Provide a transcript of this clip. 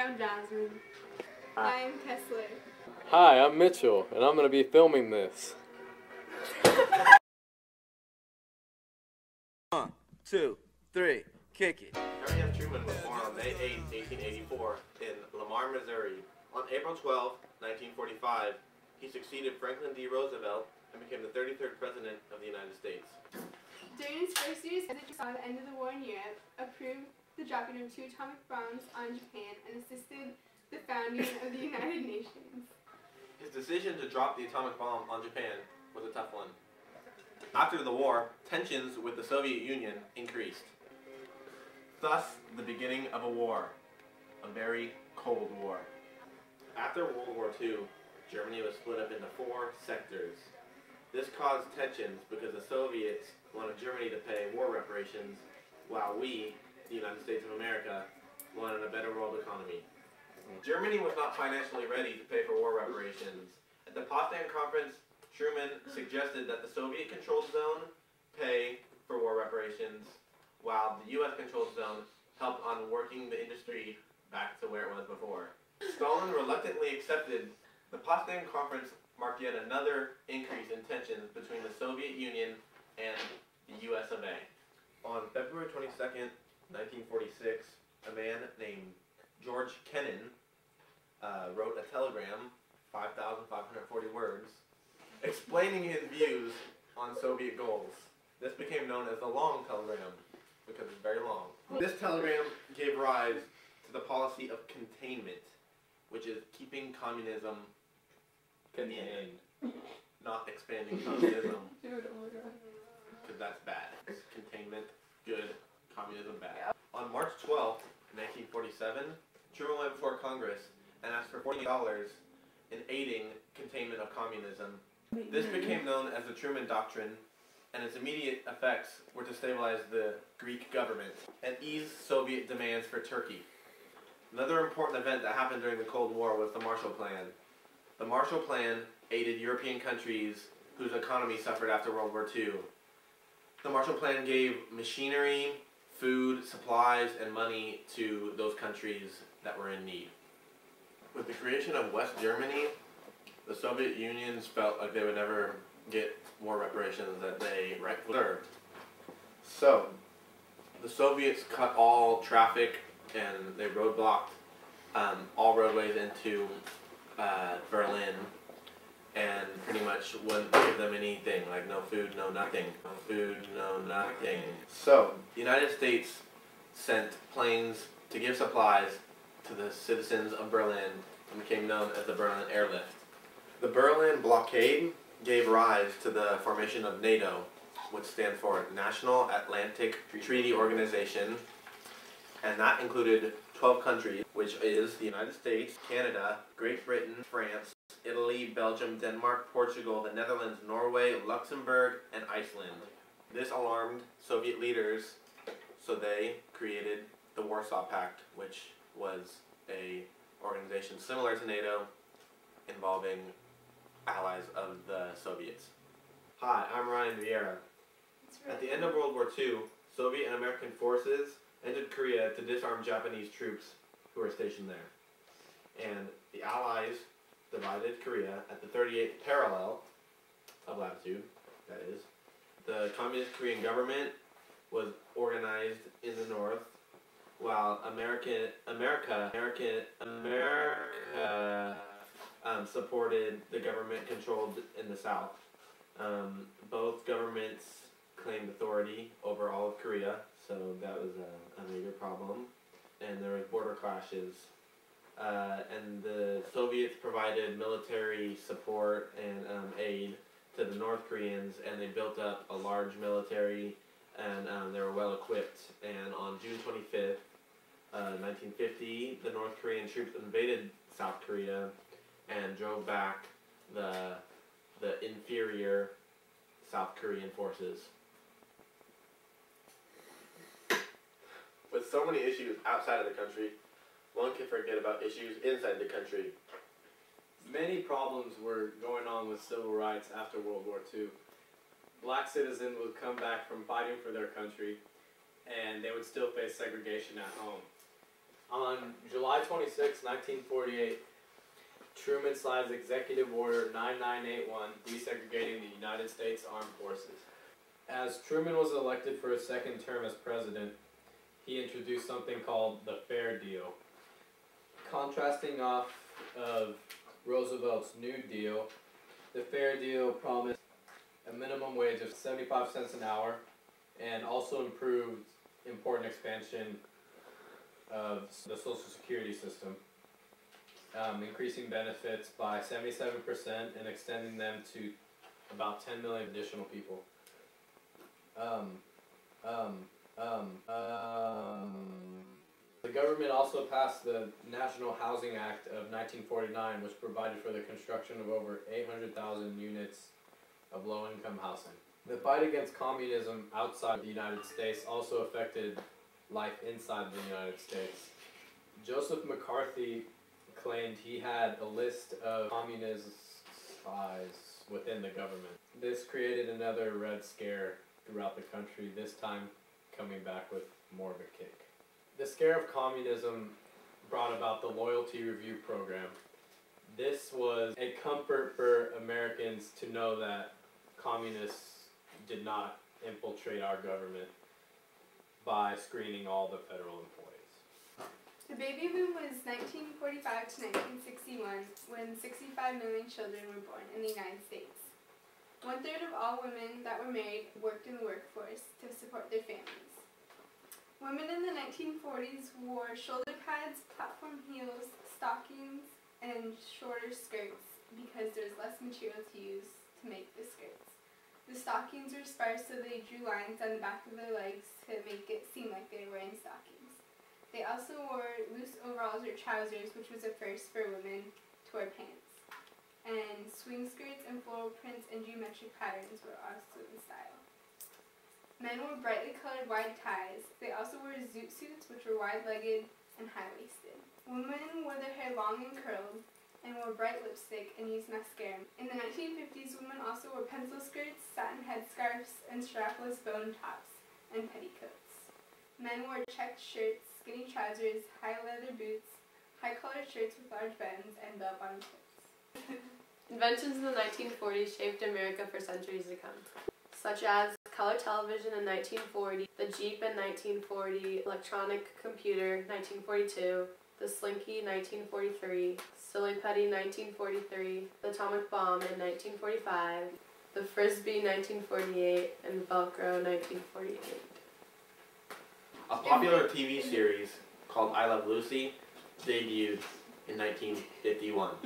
I'm Jasmine. Hi, I'm Kessler. Hi, I'm Mitchell, and I'm going to be filming this. 1, 2, 3, kick it. Harry F. Truman was born on May 8, 1884 in Lamar, Missouri. On April 12, 1945, he succeeded Franklin D. Roosevelt and became the 33rd President of the United States. During his first years as a saw the end of the war in Europe, approved the dropping of 2 atomic bombs on Japan, and assisted the founding of the United Nations. His decision to drop the atomic bomb on Japan was a tough one. After the war, tensions with the Soviet Union increased. Thus, the beginning of a war, a very cold war. After World War II, Germany was split up into 4 sectors. This caused tensions because the Soviets wanted Germany to pay war reparations, while we, the United States of America, wanted a better world economy. Germany was not financially ready to pay for war reparations. At the Potsdam Conference, Truman suggested that the Soviet-controlled zone pay for war reparations, while the U.S.-controlled zone helped on working the industry back to where it was before. Stalin reluctantly accepted. The Potsdam Conference marked yet another increase in tensions between the Soviet Union and the U.S. of A. On February 22nd, 1946, a man named George Kennan wrote a telegram, 5,540 words, explaining his views on Soviet goals. This became known as the Long Telegram because it's very long. This telegram gave rise to the policy of containment, which is keeping communism contained, not expanding communism. Because that's bad. Containment, good. Communism, bad. On March 12, 1947, Truman went before Congress and asked for $40 in aiding containment of communism. This became known as the Truman Doctrine, and its immediate effects were to stabilize the Greek government and ease Soviet demands for Turkey. Another important event that happened during the Cold War was the Marshall Plan. The Marshall Plan aided European countries whose economy suffered after World War II. The Marshall Plan gave machinery, food, supplies, and money to those countries that were in need. With the creation of West Germany, the Soviet Union felt like they would never get war reparations that they rightfully deserved. So, the Soviets cut all traffic and they roadblocked all roadways into Berlin, and pretty much wouldn't give them anything, like no food, no nothing. No food, no nothing. So, the United States sent planes to give supplies to the citizens of Berlin and became known as the Berlin Airlift. The Berlin blockade gave rise to the formation of NATO, which stands for National Atlantic Treaty Organization, and that included 12 countries, which is the United States, Canada, Great Britain, France, Italy, Belgium, Denmark, Portugal, the Netherlands, Norway, Luxembourg, and Iceland. This alarmed Soviet leaders, so they created the Warsaw Pact, which was an organization similar to NATO, involving allies of the Soviets. Hi, I'm Ryan Viera. At the end of World War II, Soviet and American forces entered Korea to disarm Japanese troops who were stationed there. And the Allies divided Korea at the 38th parallel of latitude, that is. The Communist Korean government was organized in the north, while America supported the government controlled in the south. Both governments claimed authority over all of Korea, so that was a major problem. And there was border clashes. And the Soviets provided military support and aid to the North Koreans, and they built up a large military, and they were well equipped. And on June 25th, 1950, the North Korean troops invaded South Korea and drove back the inferior South Korean forces. With so many issues outside of the country, one can forget about issues inside the country. Many problems were going on with civil rights after World War II. Black citizens would come back from fighting for their country, and they would still face segregation at home. On July 26, 1948, Truman signs Executive Order 9981, desegregating the United States Armed Forces. As Truman was elected for a second term as president, he introduced something called the Fair Deal. Contrasting off of Roosevelt's New Deal, the Fair Deal promised a minimum wage of 75 cents an hour and also improved important expansion of the Social Security system, increasing benefits by 77% and extending them to about 10 million additional people. The government also passed the National Housing Act of 1949, which provided for the construction of over 800,000 units of low-income housing. The fight against communism outside the United States also affected life inside the United States. Joseph McCarthy claimed he had a list of communist spies within the government. This created another Red Scare throughout the country, this time coming back with more of a kick. The scare of communism brought about the Loyalty Review Program. This was a comfort for Americans to know that communists did not infiltrate our government by screening all the federal employees. The baby boom was 1945 to 1961, when 65 million children were born in the United States. 1/3 of all women that were married worked in the workforce to support their families. Women in the 1940s wore shoulder pads, platform heels, stockings, and shorter skirts because there was less material to use to make the skirts. The stockings were sparse, so they drew lines on the back of their legs to make it seem like they were wearing stockings. They also wore loose overalls or trousers, which was a first for women to wear pants. And swing skirts and floral prints and geometric patterns were also in style. Men wore brightly colored wide ties. They also wore zoot suits, which were wide-legged and high-waisted. Women wore their hair long and curled and wore bright lipstick and used mascara. In the 1950s, women also wore pencil skirts, satin headscarves, and strapless bone tops and petticoats. Men wore checked shirts, skinny trousers, high leather boots, high-collared shirts with large buttons, and bell-bottom coats. Inventions in the 1940s shaped America for centuries to come, such as color television in 1940, the Jeep in 1940, electronic computer 1942, the Slinky 1943, Silly Putty 1943, the atomic bomb in 1945, the Frisbee 1948, and Velcro 1948. A popular TV series called I Love Lucy debuted in 1951.